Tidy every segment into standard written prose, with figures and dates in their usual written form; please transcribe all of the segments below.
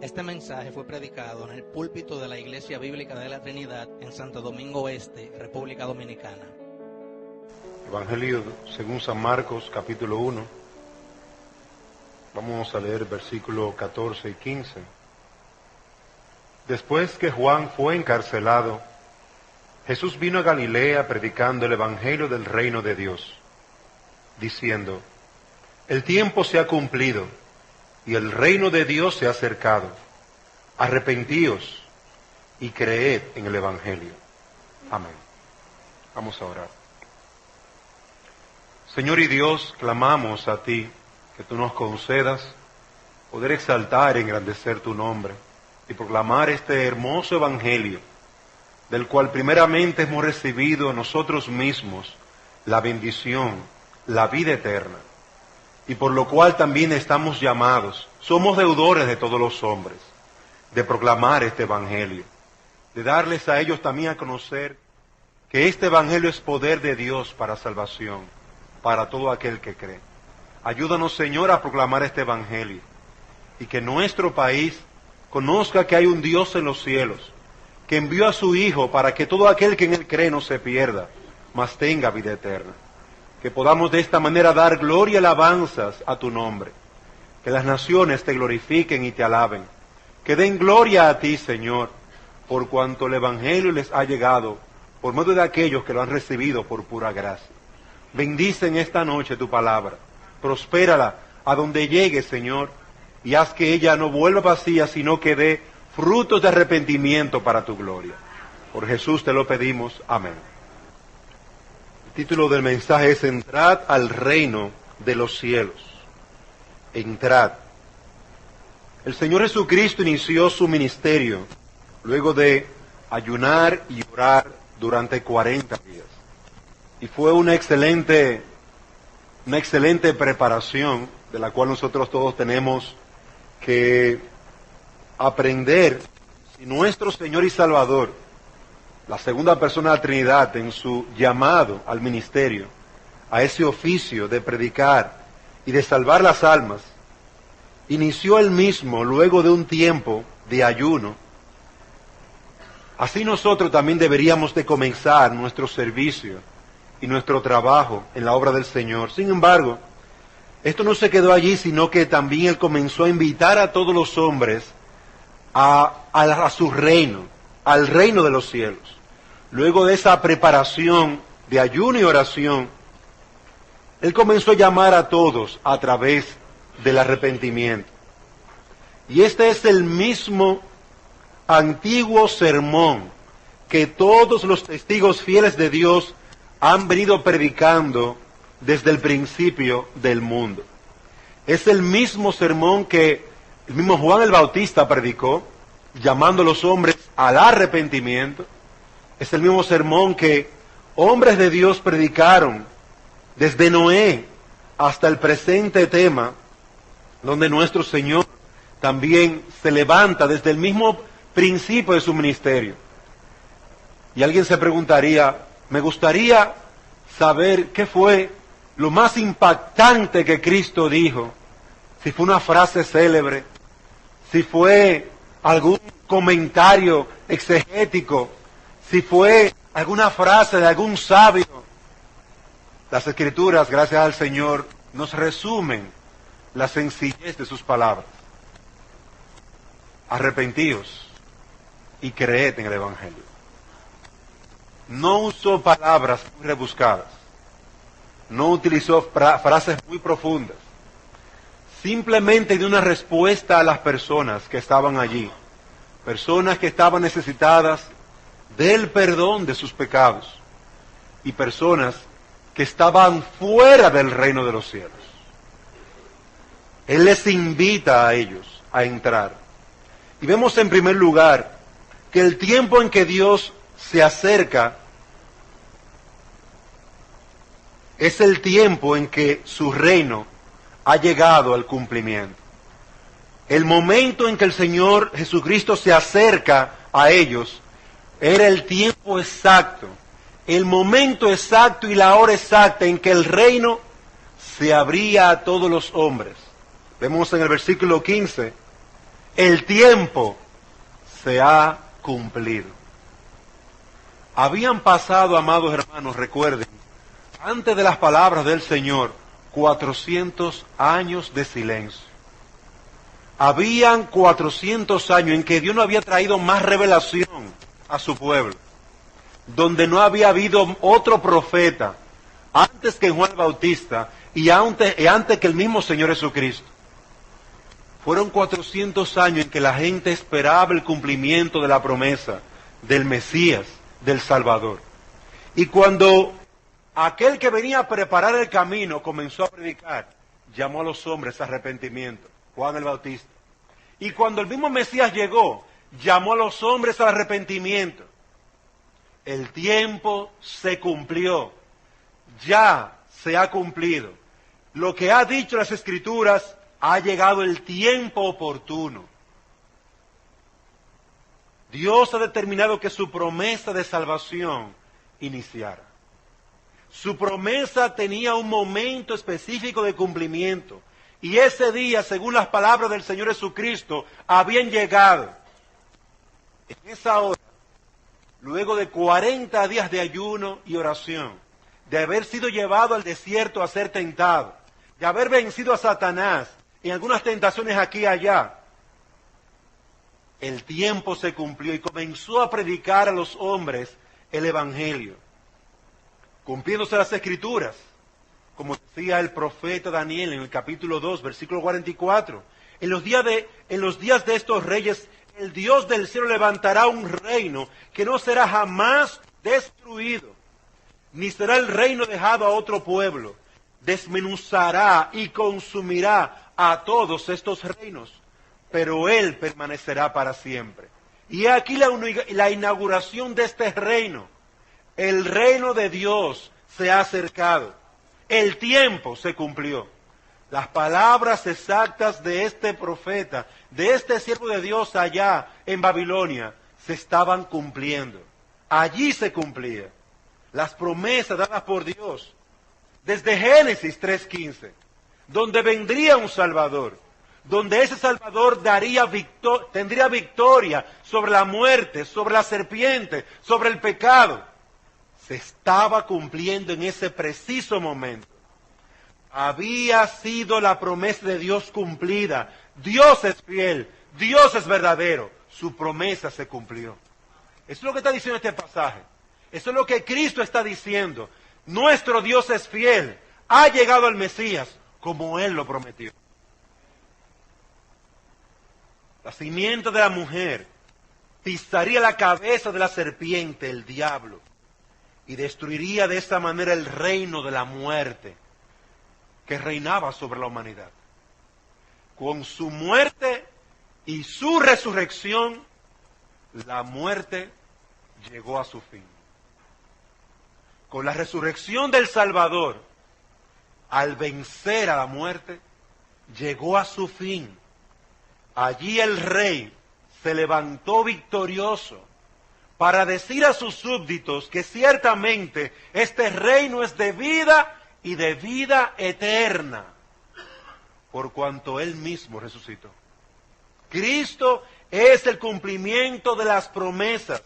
Este mensaje fue predicado en el púlpito de la Iglesia Bíblica de la Trinidad en Santo Domingo Este, República Dominicana. Evangelio según San Marcos, capítulo 1. Vamos a leer versículos 14 y 15. Después que Juan fue encarcelado, Jesús vino a Galilea predicando el Evangelio del reino de Dios, diciendo: el tiempo se ha cumplido y el reino de Dios se ha acercado. Arrepentíos y creed en el Evangelio. Amén. Vamos a orar. Señor y Dios, clamamos a ti que tú nos concedas poder exaltar y engrandecer tu nombre y proclamar este hermoso Evangelio, del cual primeramente hemos recibido nosotros mismos la bendición, la vida eterna, y por lo cual también estamos llamados, somos deudores de todos los hombres, de proclamar este Evangelio, de darles a ellos también a conocer que este Evangelio es poder de Dios para salvación, para todo aquel que cree. Ayúdanos, Señor, a proclamar este Evangelio, y que nuestro país conozca que hay un Dios en los cielos, que envió a su Hijo para que todo aquel que en Él cree no se pierda, mas tenga vida eterna. Que podamos de esta manera dar gloria y alabanzas a tu nombre. Que las naciones te glorifiquen y te alaben. Que den gloria a ti, Señor, por cuanto el Evangelio les ha llegado por medio de aquellos que lo han recibido por pura gracia. Bendice en esta noche tu palabra. Prospérala a donde llegue, Señor, y haz que ella no vuelva vacía, sino que dé frutos de arrepentimiento para tu gloria. Por Jesús te lo pedimos. Amén. El título del mensaje es: entrad al reino de los cielos. Entrad. El Señor Jesucristo inició su ministerio luego de ayunar y orar durante 40 días. Y fue una excelente preparación de la cual nosotros todos tenemos que aprender. Si nuestro Señor y Salvador, la segunda persona de la Trinidad, en su llamado al ministerio, a ese oficio de predicar y de salvar las almas, inició él mismo luego de un tiempo de ayuno, así nosotros también deberíamos de comenzar nuestro servicio y nuestro trabajo en la obra del Señor. Sin embargo, esto no se quedó allí, sino que también él comenzó a invitar a todos los hombres a su reino, al reino de los cielos. Luego de esa preparación de ayuno y oración, él comenzó a llamar a todos a través del arrepentimiento. Y este es el mismo antiguo sermón que todos los testigos fieles de Dios han venido predicando desde el principio del mundo. Es el mismo sermón que el mismo Juan el Bautista predicó, llamando a los hombres al arrepentimiento. Es el mismo sermón que hombres de Dios predicaron desde Noé hasta el presente tema, donde nuestro Señor también se levanta desde el mismo principio de su ministerio. Y alguien se preguntaría: me gustaría saber qué fue lo más impactante que Cristo dijo, si fue una frase célebre, si fue algún comentario exegético, si fue alguna frase de algún sabio. Las Escrituras, gracias al Señor, nos resumen la sencillez de sus palabras. Arrepentíos y creed en el Evangelio. No usó palabras muy rebuscadas, no utilizó frases muy profundas, simplemente dio una respuesta a las personas que estaban allí, personas que estaban necesitadas del perdón de sus pecados y personas que estaban fuera del reino de los cielos. Él les invita a ellos a entrar. Y vemos en primer lugar que el tiempo en que Dios se acerca es el tiempo en que su reino ha llegado al cumplimiento. El momento en que el Señor Jesucristo se acerca a ellos era el tiempo exacto, el momento exacto y la hora exacta en que el reino se abría a todos los hombres. Vemos en el versículo 15 El tiempo se ha cumplido. Habían pasado, amados hermanos, recuerden, antes de las palabras del Señor, 400 años de silencio. Habían 400 años en que Dios no había traído más revelación a su pueblo, donde no había habido otro profeta antes que Juan el Bautista y antes que el mismo Señor Jesucristo. Fueron 400 años en que la gente esperaba el cumplimiento de la promesa del Mesías, del Salvador. Y cuando aquel que venía a preparar el camino comenzó a predicar, llamó a los hombres a arrepentimiento, Juan el Bautista. Y cuando el mismo Mesías llegó, llamó a los hombres al arrepentimiento. El tiempo se cumplió, ya se ha cumplido. Lo que ha dicho las Escrituras, ha llegado el tiempo oportuno. Dios ha determinado que su promesa de salvación iniciara. Su promesa tenía un momento específico de cumplimiento. Y ese día, según las palabras del Señor Jesucristo, habían llegado. En esa hora, luego de 40 días de ayuno y oración, de haber sido llevado al desierto a ser tentado, de haber vencido a Satanás en algunas tentaciones aquí y allá, el tiempo se cumplió y comenzó a predicar a los hombres el Evangelio, cumpliéndose las Escrituras, como decía el profeta Daniel en el capítulo 2, versículo 44. En los días de estos reyes, el Dios del cielo levantará un reino que no será jamás destruido, ni será el reino dejado a otro pueblo. Desmenuzará y consumirá a todos estos reinos, pero Él permanecerá para siempre. Y aquí la inauguración de este reino. El reino de Dios se ha acercado. El tiempo se cumplió. Las palabras exactas de este profeta, de este siervo de Dios allá en Babilonia, se estaban cumpliendo. Allí se cumplía. Las promesas dadas por Dios, desde Génesis 3:15, donde vendría un Salvador, donde ese Salvador tendría victoria sobre la muerte, sobre la serpiente, sobre el pecado. Se estaba cumpliendo en ese preciso momento. Había sido la promesa de Dios cumplida. Dios es fiel, Dios es verdadero. Su promesa se cumplió. Eso es lo que está diciendo este pasaje. Eso es lo que Cristo está diciendo. Nuestro Dios es fiel. Ha llegado el Mesías como Él lo prometió. La simiente de la mujer pisaría la cabeza de la serpiente, el diablo, y destruiría de esta manera el reino de la muerte que reinaba sobre la humanidad. Con su muerte y su resurrección, la muerte llegó a su fin. Con la resurrección del Salvador, al vencer a la muerte, llegó a su fin. Allí el rey se levantó victorioso para decir a sus súbditos que ciertamente este reino es de vida y de vida eterna, por cuanto Él mismo resucitó. Cristo es el cumplimiento de las promesas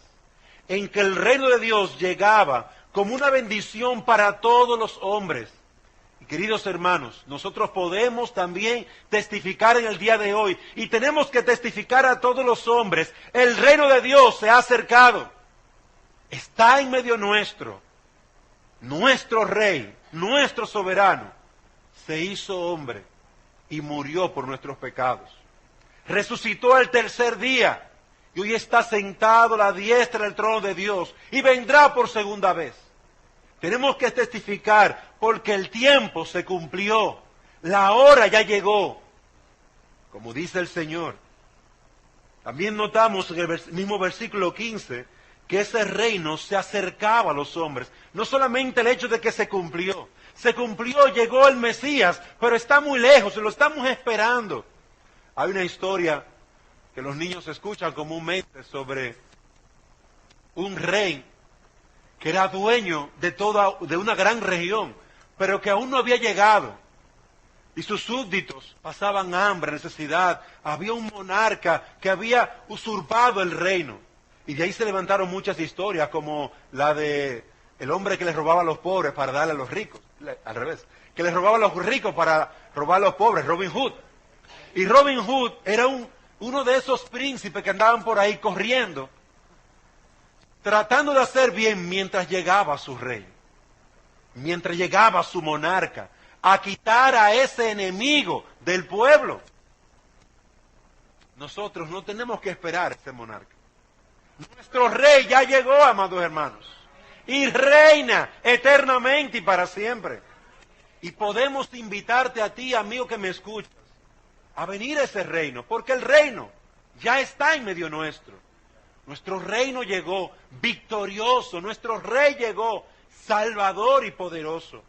en que el reino de Dios llegaba como una bendición para todos los hombres. Y queridos hermanos, nosotros podemos también testificar en el día de hoy, y tenemos que testificar a todos los hombres, el reino de Dios se ha acercado, está en medio nuestro. Nuestro rey, nuestro soberano, se hizo hombre y murió por nuestros pecados. Resucitó al tercer día y hoy está sentado a la diestra del trono de Dios y vendrá por segunda vez. Tenemos que testificar porque el tiempo se cumplió, la hora ya llegó, como dice el Señor. También notamos en el mismo versículo 15 que ese reino se acercaba a los hombres. No solamente el hecho de que se cumplió, llegó el Mesías, pero está muy lejos, lo estamos esperando. Hay una historia que los niños escuchan comúnmente sobre un rey que era dueño de una gran región, pero que aún no había llegado. y sus súbditos pasaban hambre, necesidad. Había un monarca que había usurpado el reino. Y de ahí se levantaron muchas historias, como la de el hombre que les robaba a los pobres para darle a los ricos. Al revés, que les robaba a los ricos para robar a los pobres, Robin Hood. Y Robin Hood era uno de esos príncipes que andaban por ahí corriendo, tratando de hacer bien mientras llegaba su rey, mientras llegaba su monarca, a quitar a ese enemigo del pueblo. Nosotros no tenemos que esperar a ese monarca. Nuestro rey ya llegó, amados hermanos, y reina eternamente y para siempre. Y podemos invitarte a ti, amigo que me escuchas, a venir a ese reino, porque el reino ya está en medio nuestro. Nuestro reino llegó victorioso, nuestro rey llegó salvador y poderoso.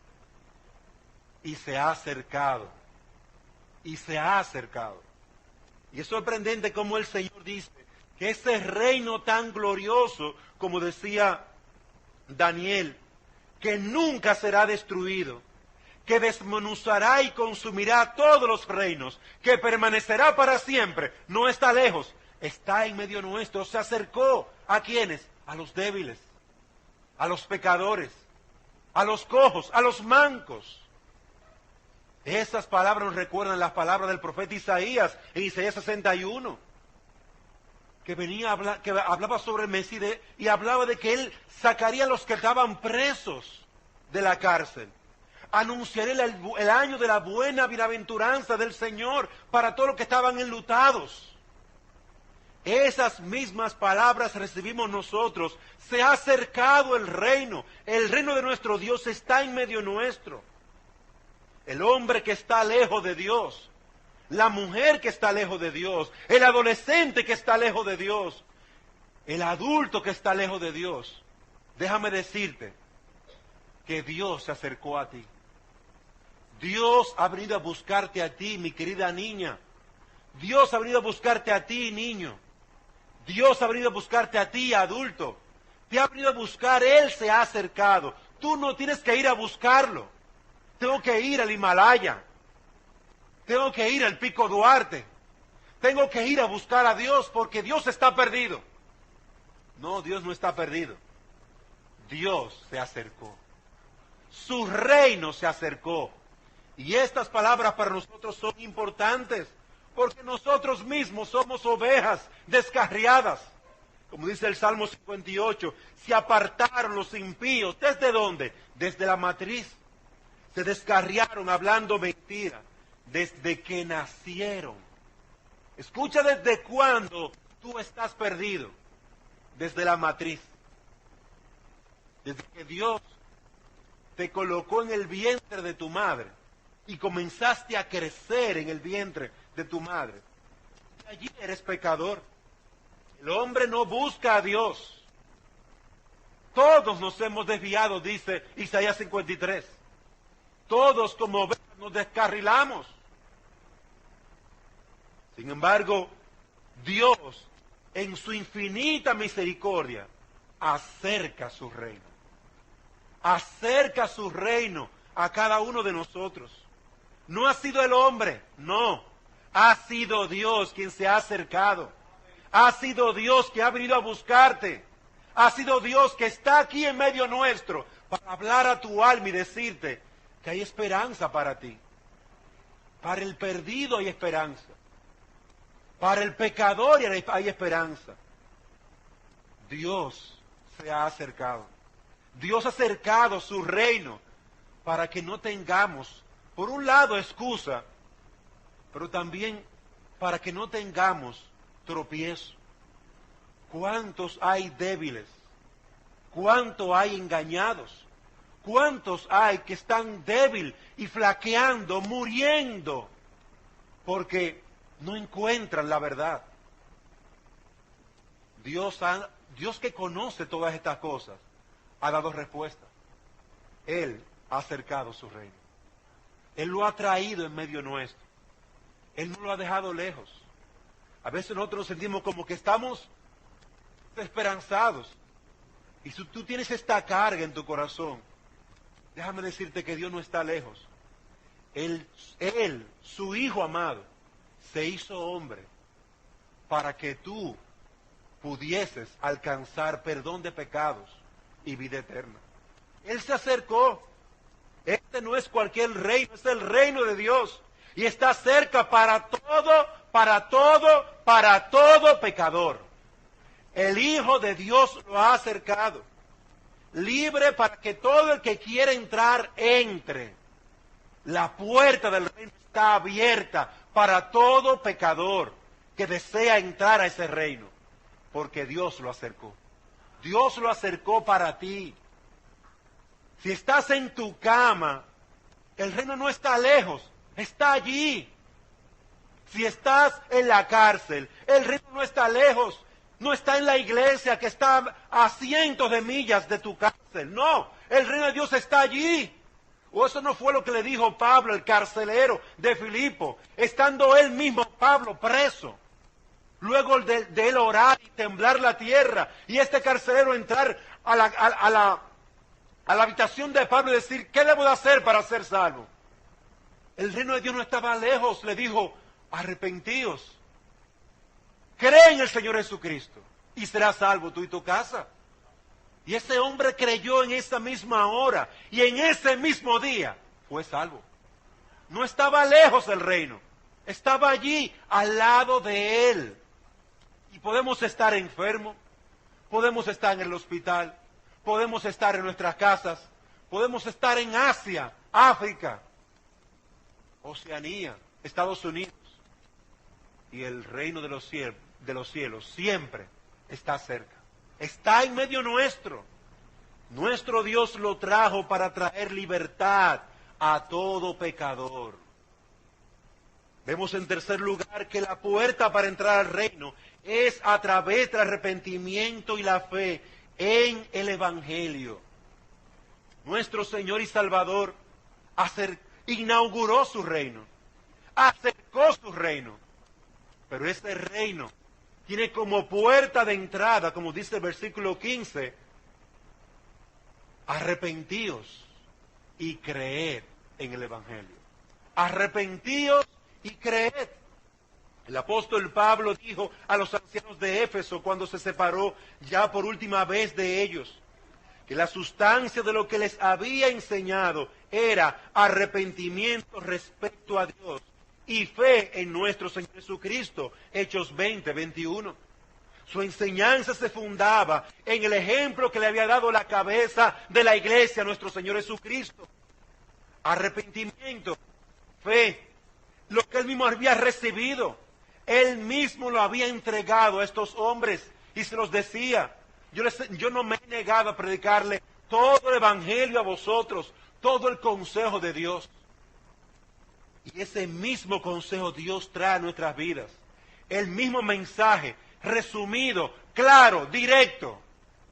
Y se ha acercado, y se ha acercado. Y es sorprendente como el Señor dice que ese reino tan glorioso, como decía Daniel, que nunca será destruido, que desmenuzará y consumirá todos los reinos, que permanecerá para siempre, no está lejos, está en medio nuestro, se acercó. ¿A quiénes? A los débiles, a los pecadores, a los cojos, a los mancos. Esas palabras nos recuerdan las palabras del profeta Isaías en Isaías 61, que venía a hablar, que hablaba sobre el Mesías y hablaba de que él sacaría a los que estaban presos de la cárcel. Anunciaré el año de la buena bienaventuranza del Señor para todos los que estaban enlutados. Esas mismas palabras recibimos nosotros. Se ha acercado el reino de nuestro Dios está en medio nuestro. El hombre que está lejos de Dios, la mujer que está lejos de Dios, el adolescente que está lejos de Dios, el adulto que está lejos de Dios, déjame decirte que Dios se acercó a ti. Dios ha venido a buscarte a ti, mi querida niña. Dios ha venido a buscarte a ti, niño. Dios ha venido a buscarte a ti, adulto. Te ha venido a buscar, Él se ha acercado. Tú no tienes que ir a buscarlo. Tengo que ir al Himalaya. Tengo que ir al Pico Duarte. Tengo que ir a buscar a Dios porque Dios está perdido. No, Dios no está perdido. Dios se acercó. Su reino se acercó. Y estas palabras para nosotros son importantes porque nosotros mismos somos ovejas descarriadas. Como dice el Salmo 58, se apartaron los impíos. ¿Desde dónde? Desde la matriz. Se descarriaron hablando mentira desde que nacieron. Escucha, desde cuándo tú estás perdido. Desde la matriz. Desde que Dios te colocó en el vientre de tu madre y comenzaste a crecer en el vientre de tu madre. Y allí eres pecador. El hombre no busca a Dios. Todos nos hemos desviado, dice Isaías 53. Todos como ovejas nos descarrilamos. Sin embargo, Dios, en su infinita misericordia, acerca su reino. Acerca su reino a cada uno de nosotros. No ha sido el hombre, no. Ha sido Dios quien se ha acercado. Ha sido Dios que ha venido a buscarte. Ha sido Dios que está aquí en medio nuestro para hablar a tu alma y decirte que hay esperanza para ti. Para el perdido hay esperanza. Para el pecador hay esperanza. Dios se ha acercado. Dios ha acercado su reino para que no tengamos, por un lado, excusa, pero también para que no tengamos tropiezo. ¿Cuántos hay débiles? ¿Cuántos hay engañados? ¿Cuántos hay que están débiles y flaqueando, muriendo, porque no encuentran la verdad? Dios que conoce todas estas cosas, ha dado respuesta. Él ha acercado su reino. Él lo ha traído en medio nuestro. Él no lo ha dejado lejos. A veces nosotros nos sentimos como que estamos desesperanzados. Y si tú tienes esta carga en tu corazón, déjame decirte que Dios no está lejos. Él, su Hijo amado, se hizo hombre para que tú pudieses alcanzar perdón de pecados y vida eterna. Él se acercó. Este no es cualquier reino, es el reino de Dios. Y está cerca para todo pecador. El Hijo de Dios lo ha acercado. Libre para que todo el que quiera entrar, entre. La puerta del reino está abierta para todo pecador que desea entrar a ese reino. Porque Dios lo acercó. Dios lo acercó para ti. Si estás en tu cama, el reino no está lejos, está allí. Si estás en la cárcel, el reino no está lejos, no está en la iglesia que está a cientos de millas de tu cárcel. No, el reino de Dios está allí. O eso no fue lo que le dijo Pablo, el carcelero de Filipo, estando él mismo, Pablo, preso. Luego de él orar y temblar la tierra, y este carcelero entrar a la habitación de Pablo y decir, ¿qué debo de hacer para ser salvo? El reino de Dios no estaba lejos, le dijo, arrepentíos, cree en el Señor Jesucristo y serás salvo tú y tu casa. Y ese hombre creyó en esa misma hora y en ese mismo día fue salvo. No estaba lejos el reino, estaba allí al lado de él. Y podemos estar enfermos, podemos estar en el hospital, podemos estar en nuestras casas, podemos estar en Asia, África, Oceanía, Estados Unidos. Y el reino de los cielos siempre está cerca. Está en medio nuestro. Nuestro Dios lo trajo para traer libertad a todo pecador. Vemos en tercer lugar que la puerta para entrar al reino es a través del arrepentimiento y la fe en el Evangelio. Nuestro Señor y Salvador inauguró su reino, acercó su reino, pero ese reino tiene como puerta de entrada, como dice el versículo 15, arrepentíos y creed en el Evangelio. Arrepentíos y creed. El apóstol Pablo dijo a los ancianos de Éfeso cuando se separó ya por última vez de ellos, que la sustancia de lo que les había enseñado era arrepentimiento respecto a Dios y fe en nuestro Señor Jesucristo. Hechos 20, 21. Su enseñanza se fundaba en el ejemplo que le había dado la cabeza de la iglesia, nuestro Señor Jesucristo. Arrepentimiento, fe, lo que él mismo había recibido. Él mismo lo había entregado a estos hombres y se los decía. Yo no me he negado a predicarle todo el evangelio a vosotros, todo el consejo de Dios. Y ese mismo consejo Dios trae a nuestras vidas. El mismo mensaje, resumido, claro, directo.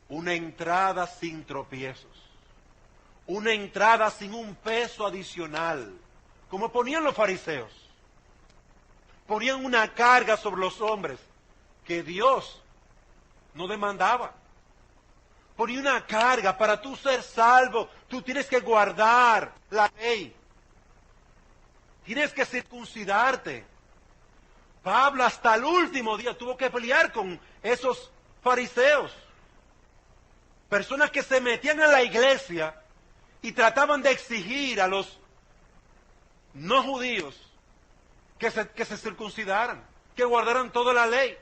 Una entrada sin tropiezos. Una entrada sin un peso adicional. Como ponían los fariseos. Ponían una carga sobre los hombres que Dios no demandaba. Ponía una carga para tú ser salvo. Tú tienes que guardar la ley. Tienes que circuncidarte. Pablo hasta el último día tuvo que pelear con esos fariseos. Personas que se metían en la iglesia y trataban de exigir a los no judíos que se circuncidaran, que guardaran toda la ley.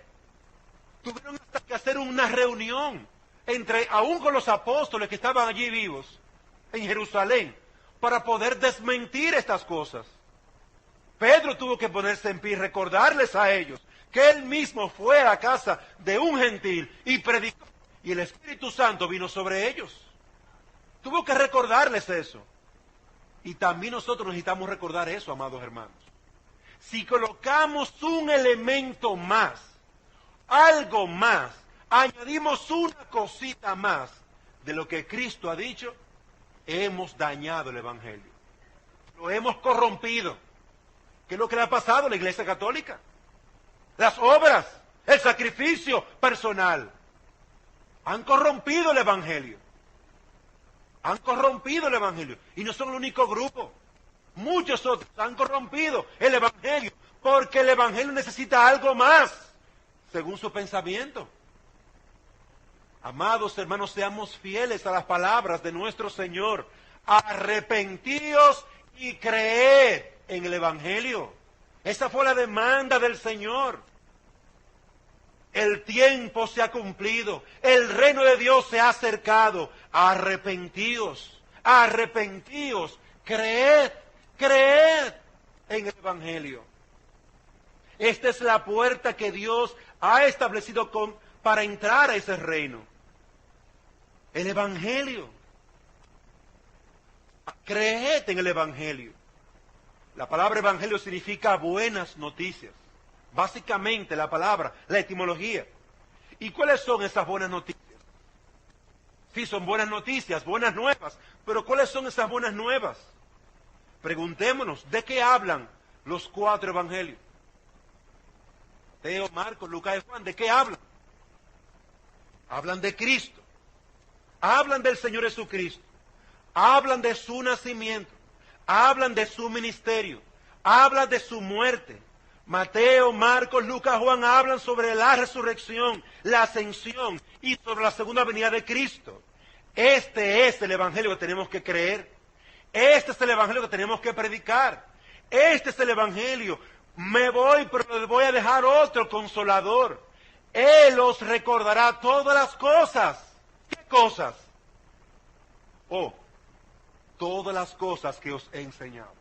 Tuvieron hasta que hacer una reunión aún con los apóstoles que estaban allí vivos en Jerusalén, para poder desmentir estas cosas. Pedro tuvo que ponerse en pie y recordarles a ellos que él mismo fue a la casa de un gentil y predicó, y el Espíritu Santo vino sobre ellos. Tuvo que recordarles eso. Y también nosotros necesitamos recordar eso, amados hermanos. Si colocamos un elemento más, algo más, añadimos una cosita más de lo que Cristo ha dicho, hemos dañado el Evangelio. Lo hemos corrompido. ¿Qué es lo que le ha pasado a la Iglesia Católica? Las obras, el sacrificio personal, han corrompido el Evangelio. Han corrompido el Evangelio. Y no son el único grupo. Muchos otros han corrompido el Evangelio, porque el Evangelio necesita algo más, según su pensamiento. Amados hermanos, seamos fieles a las palabras de nuestro Señor. Arrepentíos y creed en el Evangelio. Esa fue la demanda del Señor. El tiempo se ha cumplido, el reino de Dios se ha acercado. Arrepentíos, arrepentíos, creed en el Evangelio. Esta es la puerta que Dios ha establecido para entrar a ese reino. El Evangelio. Creed en el Evangelio. La palabra Evangelio significa buenas noticias. Básicamente la palabra, la etimología. ¿Y cuáles son esas buenas noticias? Sí, son buenas noticias, buenas nuevas. Pero ¿cuáles son esas buenas nuevas? Preguntémonos, ¿de qué hablan los 4 evangelios? Mateo, Marcos, Lucas y Juan, ¿de qué hablan? Hablan de Cristo. Hablan del Señor Jesucristo. Hablan de su nacimiento. Hablan de su ministerio. Hablan de su muerte. Mateo, Marcos, Lucas, Juan hablan sobre la resurrección, la ascensión y sobre la segunda venida de Cristo. Este es el evangelio que tenemos que creer. Este es el evangelio que tenemos que predicar. Este es el evangelio. Me voy, pero les voy a dejar otro consolador. Él os recordará todas las cosas. ¿Qué cosas? Todas las cosas que os he enseñado.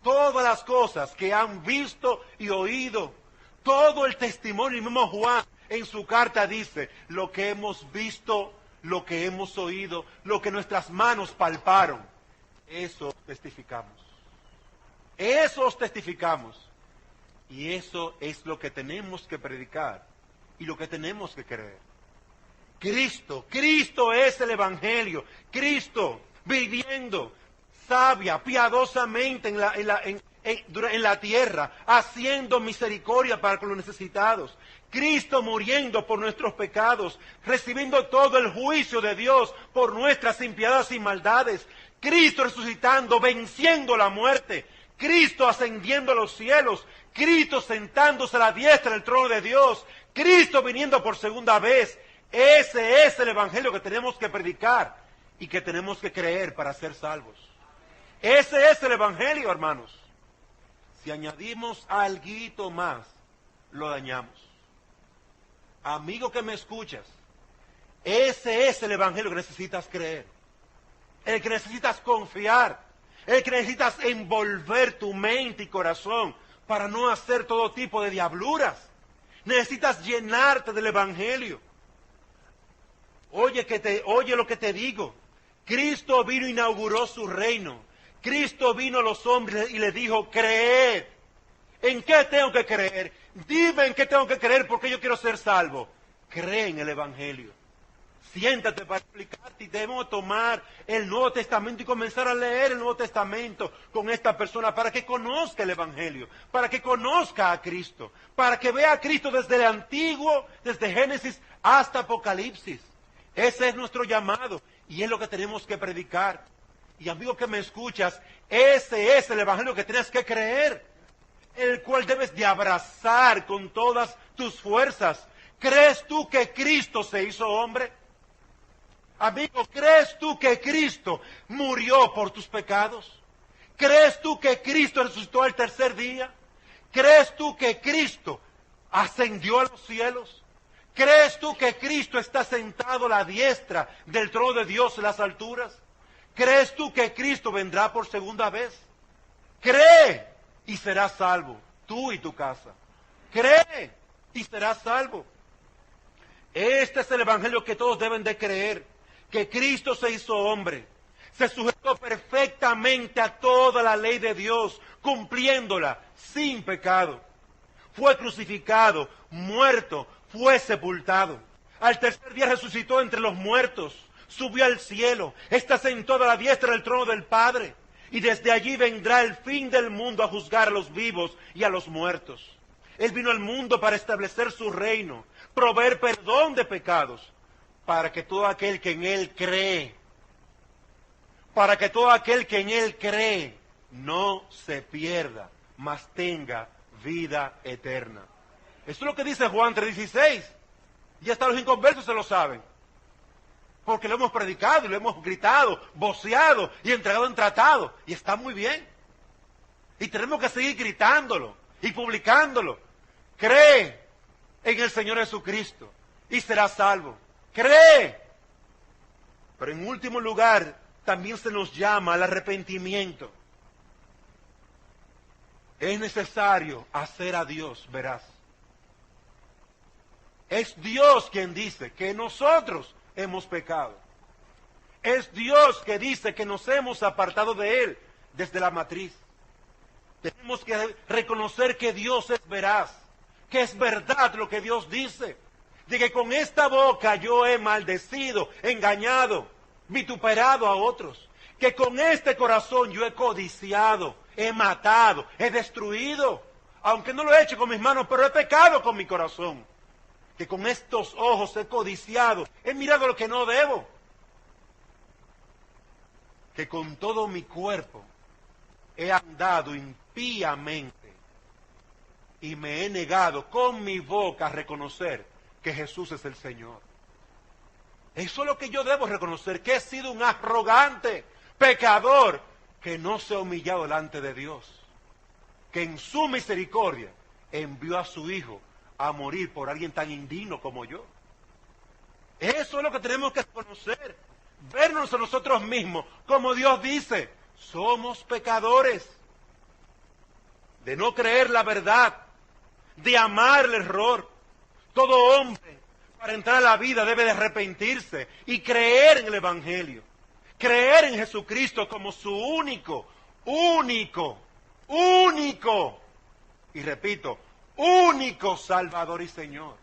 Todas las cosas que han visto y oído. Todo el testimonio, y mismo Juan en su carta dice, lo que hemos visto, lo que hemos oído, lo que nuestras manos palparon. Eso testificamos. Eso os testificamos. Y eso es lo que tenemos que predicar y lo que tenemos que creer. Cristo es el Evangelio. Cristo viviendo sabia, piadosamente en la tierra, haciendo misericordia para con los necesitados. Cristo muriendo por nuestros pecados, recibiendo todo el juicio de Dios por nuestras impiedades y maldades. Cristo resucitando, venciendo la muerte. Cristo ascendiendo a los cielos. Cristo sentándose a la diestra del trono de Dios. Cristo viniendo por segunda vez. Ese es el evangelio que tenemos que predicar y que tenemos que creer para ser salvos. Ese es el evangelio, hermanos. Si añadimos alguito más, lo dañamos. Amigo que me escuchas, ese es el evangelio que necesitas creer. El que necesitas confiar. El que necesitas envolver tu mente y corazón para no hacer todo tipo de diabluras. Necesitas llenarte del evangelio. Oye lo que te digo. Cristo vino e inauguró su reino. Cristo vino a los hombres y les dijo, creed. ¿En qué tengo que creer? Dime en qué tengo que creer porque yo quiero ser salvo. Cree en el evangelio. Siéntate para explicarte y debemos tomar el Nuevo Testamento y comenzar a leer el Nuevo Testamento con esta persona para que conozca el Evangelio, para que conozca a Cristo, para que vea a Cristo desde el Antiguo, desde Génesis hasta Apocalipsis. Ese es nuestro llamado y es lo que tenemos que predicar. Y amigo que me escuchas, ese es el Evangelio que tienes que creer, el cual debes de abrazar con todas tus fuerzas. ¿Crees tú que Cristo se hizo hombre? Amigo, ¿crees tú que Cristo murió por tus pecados? ¿Crees tú que Cristo resucitó al tercer día? ¿Crees tú que Cristo ascendió a los cielos? ¿Crees tú que Cristo está sentado a la diestra del trono de Dios en las alturas? ¿Crees tú que Cristo vendrá por segunda vez? Cree y serás salvo, tú y tu casa. Cree y serás salvo. Este es el evangelio que todos deben de creer. Que Cristo se hizo hombre, se sujetó perfectamente a toda la ley de Dios, cumpliéndola sin pecado. Fue crucificado, muerto, fue sepultado. Al tercer día resucitó entre los muertos, subió al cielo, está sentado a la diestra del trono del Padre, y desde allí vendrá el fin del mundo a juzgar a los vivos y a los muertos. Él vino al mundo para establecer su reino, proveer perdón de pecados, para que todo aquel que en Él cree, no se pierda, mas tenga vida eterna. Eso es lo que dice Juan 3:16. Y hasta los inconversos se lo saben. Porque lo hemos predicado y lo hemos gritado, voceado y entregado en tratado. Y está muy bien. Y tenemos que seguir gritándolo y publicándolo. Cree en el Señor Jesucristo y serás salvo. Cree. Pero en último lugar, también se nos llama al arrepentimiento. Es necesario hacer a Dios veraz. Es Dios quien dice que nosotros hemos pecado. Es Dios que dice que nos hemos apartado de Él desde la matriz. Tenemos que reconocer que Dios es veraz, que es verdad lo que Dios dice, de que con esta boca yo he maldecido, engañado, vituperado a otros, que con este corazón yo he codiciado, he matado, he destruido, aunque no lo he hecho con mis manos, pero he pecado con mi corazón, que con estos ojos he codiciado, he mirado lo que no debo, que con todo mi cuerpo he andado impíamente y me he negado con mi boca a reconocer que Jesús es el Señor. Eso es lo que yo debo reconocer, que he sido un arrogante pecador que no se ha humillado delante de Dios, que en su misericordia envió a su Hijo a morir por alguien tan indigno como yo. Eso es lo que tenemos que reconocer, vernos a nosotros mismos, como Dios dice, somos pecadores, de no creer la verdad, de amar el error. Todo hombre, para entrar a la vida, debe de arrepentirse y creer en el Evangelio. Creer en Jesucristo como su único, y repito, único Salvador y Señor.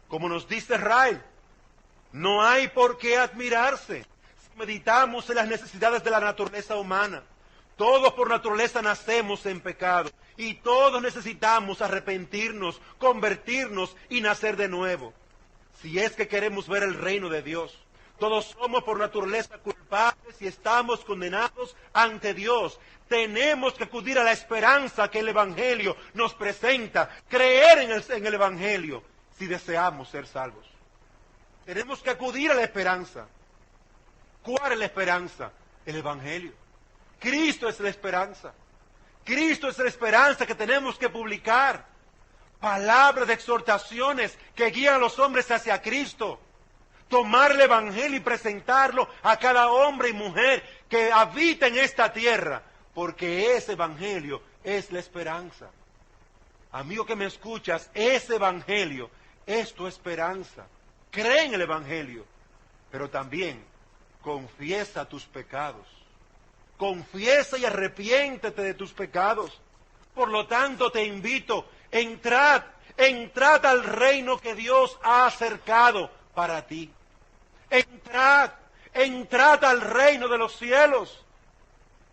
Como nos dice Israel, no hay por qué admirarse si meditamos en las necesidades de la naturaleza humana. Todos por naturaleza nacemos en pecado y todos necesitamos arrepentirnos, convertirnos y nacer de nuevo. Si es que queremos ver el reino de Dios, todos somos por naturaleza culpables y estamos condenados ante Dios. Tenemos que acudir a la esperanza que el Evangelio nos presenta, creer en el Evangelio si deseamos ser salvos. Tenemos que acudir a la esperanza. ¿Cuál es la esperanza? El Evangelio. Cristo es la esperanza. Cristo es la esperanza que tenemos que publicar. Palabras de exhortaciones que guían a los hombres hacia Cristo. Tomar el Evangelio y presentarlo a cada hombre y mujer que habita en esta tierra, porque ese Evangelio es la esperanza. Amigo que me escuchas, ese Evangelio es tu esperanza. Cree en el Evangelio, pero también confiesa tus pecados. Confiesa y arrepiéntete de tus pecados. Por lo tanto, te invito, entrad al reino que Dios ha acercado para ti. Entrad al reino de los cielos.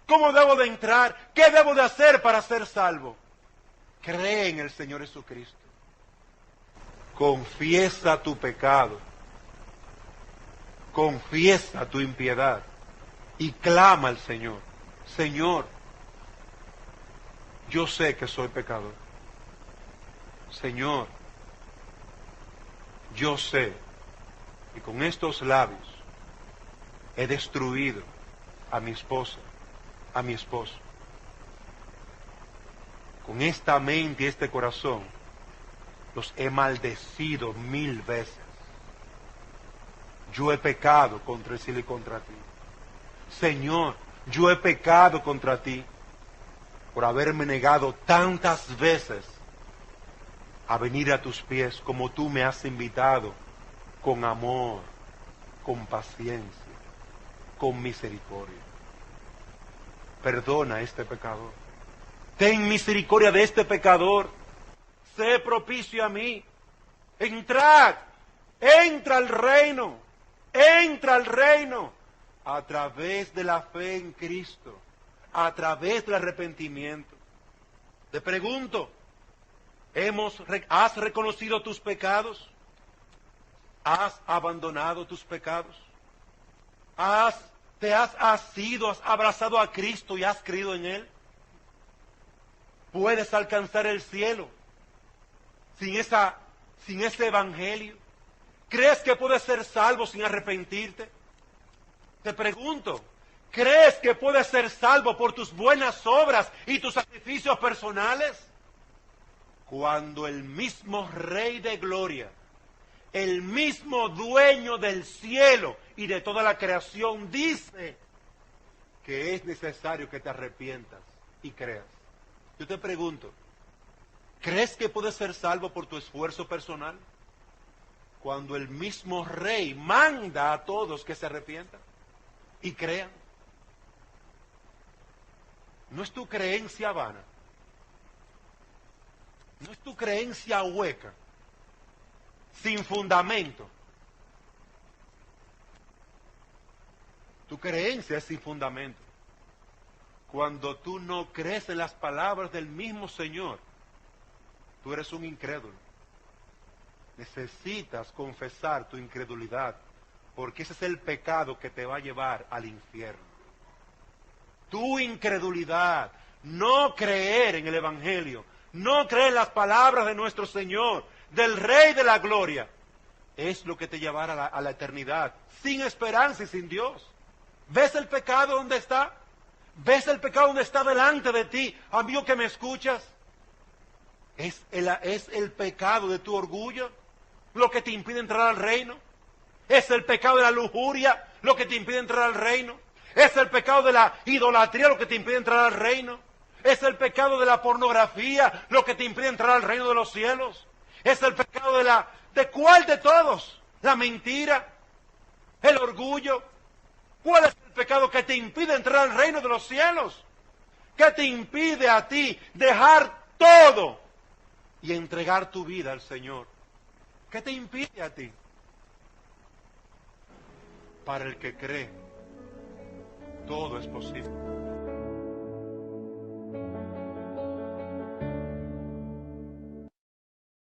¿Cómo debo de entrar? ¿Qué debo de hacer para ser salvo? Cree en el Señor Jesucristo. Confiesa tu pecado. Confiesa tu impiedad. Y clama al Señor. Señor, yo sé que soy pecador. Señor, yo sé que con estos labios he destruido a mi esposa, a mi esposo. Con esta mente y este corazón los he maldecido 1000 veces. Yo he pecado contra el cielo y contra ti. Señor, yo he pecado contra ti por haberme negado tantas veces a venir a tus pies como tú me has invitado, con amor, con paciencia, con misericordia. Perdona a este pecador. Ten misericordia de este pecador. Sé propicio a mí. Entra al reino. Entra al reino. A través de la fe en Cristo, a través del arrepentimiento. Te pregunto, ¿has reconocido tus pecados? ¿Has abandonado tus pecados? ¿Has has abrazado a Cristo y has creído en Él? ¿Puedes alcanzar el cielo sin ese evangelio? ¿Crees que puedes ser salvo sin arrepentirte? Te pregunto, ¿crees que puedes ser salvo por tus buenas obras y tus sacrificios personales? Cuando el mismo Rey de Gloria, el mismo dueño del cielo y de toda la creación dice que es necesario que te arrepientas y creas. Yo te pregunto, ¿crees que puedes ser salvo por tu esfuerzo personal? Cuando el mismo Rey manda a todos que se arrepientan y crean. No es tu creencia vana, no es tu creencia hueca, sin fundamento. Tu creencia es sin fundamento. Cuando tú no crees en las palabras del mismo Señor, tú eres un incrédulo. Necesitas confesar tu incredulidad, porque ese es el pecado que te va a llevar al infierno. Tu incredulidad, no creer en el Evangelio, no creer en las palabras de nuestro Señor, del Rey de la Gloria, es lo que te llevará a la eternidad, sin esperanza y sin Dios. ¿Ves el pecado donde está? ¿Ves el pecado donde está delante de ti, amigo que me escuchas? ¿Es el pecado de tu orgullo lo que te impide entrar al reino? ¿Es el pecado de la lujuria lo que te impide entrar al reino? ¿Es el pecado de la idolatría lo que te impide entrar al reino? ¿Es el pecado de la pornografía lo que te impide entrar al reino de los cielos? ¿Es el pecado ¿de cuál de todos? ¿La mentira? ¿El orgullo? ¿Cuál es el pecado que te impide entrar al reino de los cielos? ¿Qué te impide a ti dejar todo y entregar tu vida al Señor? ¿Qué te impide a ti? Para el que cree, todo es posible.